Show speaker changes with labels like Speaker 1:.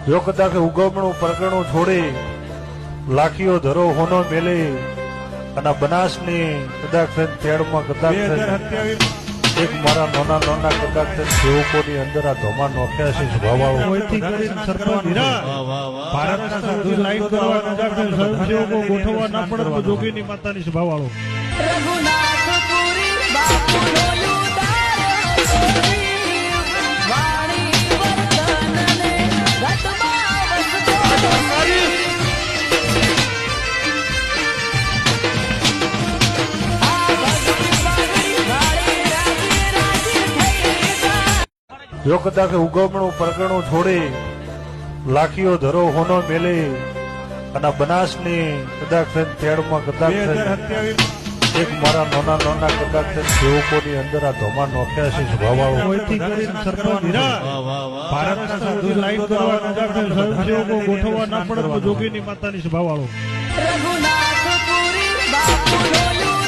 Speaker 1: જો કદાચ ઉગમણું પરગણું છોડી લાખીઓ ધરો હોનો મેલે અને બનાસની કદાચ તેડમાં કદાચ એક મારા નાના નાના કદાચ સેવકોની અંદર આ ધોમા નોખ્યા છે સ્વભાવવાળો
Speaker 2: કોઈથી કરીને સરપંચ ભારતના સાધુ લાઈન કરવા કદાચ સ્વયંસેવકો ગોઠવવા ના પડે તો જોગીની માતાની સ્વભાવવાળો
Speaker 3: રઘુનાથપુરી બાપુનો
Speaker 1: જો કદાચ ઉગમણું પરગણું છોડી લાખીઓ ધરો હોનો મેલે અને બનાસની કદાચ તેડમાં કદાચ એક મારા નાના નાના કદાચ સેવકોની અંદર આ ધોમા નોખ્યા છે સ્વભાવવાળો
Speaker 2: કોઈથી કરીને સરપંચ ભારતના સાધુ લાઈન કરવા કદાચ સ્વયંસેવકો ગોઠવવા ના પડે તો જોગીની માતાની સ્વભાવવાળો
Speaker 3: રઘુનાથપુરી બાપુનો